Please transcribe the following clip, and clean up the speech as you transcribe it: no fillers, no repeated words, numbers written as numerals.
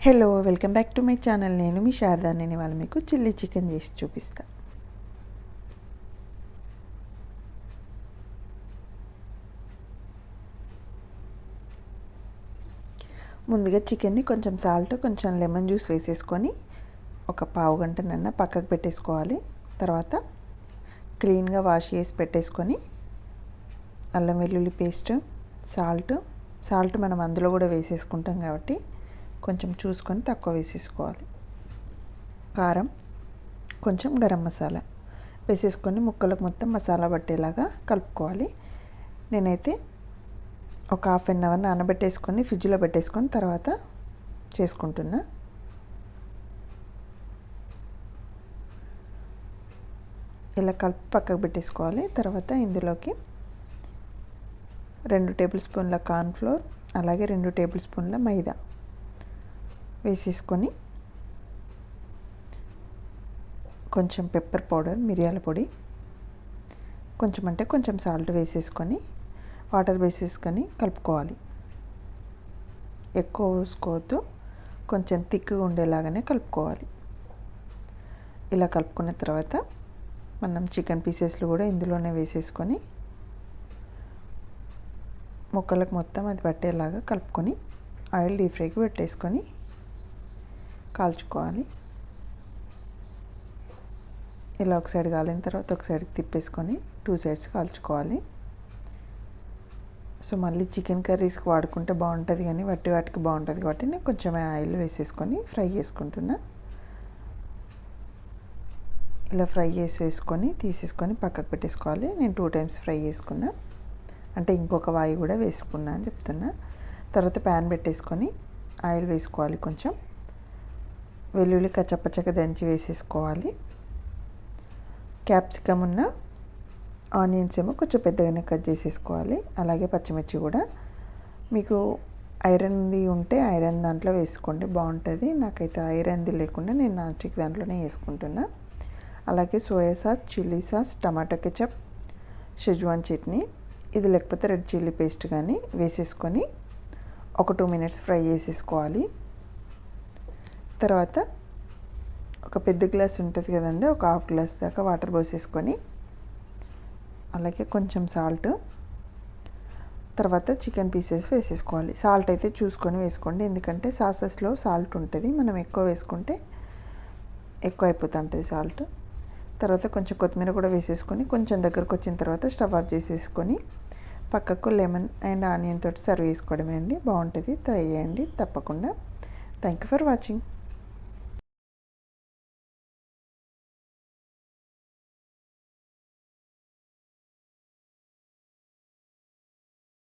Hello, welcome back to my channel. నేను మీ శారదా. నేను ఇవాళ మీకు చిల్లీ చికెన్ చేసి చూపిస్తా. ముందుగా చికెన్ని కొంచెం సాల్ట్, కొంచెం లెమన్ జ్యూస్ వేసేసుకొని ఒక పావు గంటనన్నా పక్కకు పెట్టేసుకోవాలి. తర్వాత క్లీన్గా వాష్ చేసి పెట్టేసుకొని అల్లం వెల్లుల్లి పేస్ట్, సాల్ట్ మనం అందులో కూడా వేసేసుకుంటాం కాబట్టి కొంచెం చూసుకొని తక్కువ వేసేసుకోవాలి. కారం, కొంచెం గరం మసాలా వేసేసుకొని ముక్కలకు మొత్తం మసాలా పట్టేలాగా కలుపుకోవాలి. నేనైతే ఒక హాఫ్ అన్ అవర్ నానబెట్టేసుకొని ఫ్రిడ్జ్లో పెట్టేసుకొని తర్వాత చేసుకుంటున్నా. ఇలా కలిపి పక్కకు పెట్టేసుకోవాలి. తర్వాత ఇందులోకి 2 టేబుల్ స్పూన్ల కార్న్ఫ్లోర్, అలాగే 2 టేబుల్ స్పూన్ల మైదా వేసేసుకొని కొంచెం పెప్పర్ పౌడర్, మిరియాల పొడి, కొంచెం సాల్ట్ వేసేసుకొని వాటర్ వేసేసుకొని కలుపుకోవాలి. ఎక్కువ వేసుకోవద్దు, కొంచెం థిక్గా ఉండేలాగానే కలుపుకోవాలి. ఇలా కలుపుకున్న తర్వాత మనం చికెన్ పీసెస్లు కూడా ఇందులోనే వేసేసుకొని ముక్కలకు మొత్తం అది పట్టేలాగా కలుపుకొని ఆయిల్ డీప్ ఫ్రైకి పెట్టేసుకొని కాల్చుకోవాలి. ఇలా ఒక సైడ్ కాలిన తర్వాత ఒక సైడ్కి తిప్పేసుకొని 2 సైడ్స్ కాల్చుకోవాలి. సో మళ్ళీ చికెన్ కర్రీస్కి వాడుకుంటే బాగుంటుంది, కానీ వాటికి బాగుంటుంది కాబట్టి నేను కొంచెం ఆయిల్ వేసేసుకొని ఫ్రై చేసుకుంటున్నా. ఇలా ఫ్రై చేసేసుకొని తీసేసుకొని పక్కకు పెట్టేసుకోవాలి. నేను 2 టైమ్స్ ఫ్రై చేసుకున్నా, అంటే ఇంకొక వాయి కూడా వేసుకున్నా అని చెప్తున్నా. తర్వాత ప్యాన్ పెట్టేసుకొని ఆయిల్ వేసుకోవాలి. కొంచెం వెల్లుల్లి కచ్చపచ్చగా దంచి వేసేసుకోవాలి. క్యాప్సికమ్ ఉన్న ఆనియన్స్ ఏమో కొంచెం పెద్దగానే కట్ చేసేసుకోవాలి. అలాగే పచ్చిమిర్చి కూడా మీకు ఐరన్ది ఉంటే ఐరన్ దాంట్లో వేసుకోండి, బాగుంటుంది. నాకైతే ఐరన్ది లేకుండా నేను నాన్ స్టిక్ దాంట్లోనే వేసుకుంటున్నా. అలాగే soya sauce, chilli sauce, tomato ketchup, schezwan chutney, ఇది లేకపోతే రెడ్ చిల్లీ పేస్ట్ కానీ వేసేసుకొని ఒక 2 మినిట్స్ ఫ్రై చేసేసుకోవాలి. తర్వాత ఒక పెద్ద గ్లాస్ ఉంటుంది కదండి, ఒక హాఫ్ గ్లాస్ దాకా వాటర్ పోసేసుకొని అలాగే కొంచెం సాల్ట్, తర్వాత చికెన్ పీసెస్ వేసేసుకోవాలి. సాల్ట్ అయితే చూసుకొని వేసుకోండి, ఎందుకంటే సాసెస్లో సాల్ట్ ఉంటుంది. మనం ఎక్కువ వేసుకుంటే ఎక్కువ అయిపోతుంటుంది సాల్ట్. తర్వాత కొంచెం కొత్తిమీర కూడా వేసేసుకొని కొంచెం దగ్గరకు వచ్చిన తర్వాత స్టవ్ ఆఫ్ చేసేసుకొని పక్కకు లెమన్ అండ్ ఆనియన్ తోటి సర్వ్ చేసుకోవడమే అండి. బాగుంటుంది, ట్రై చేయండి తప్పకుండా. Thank you for watching.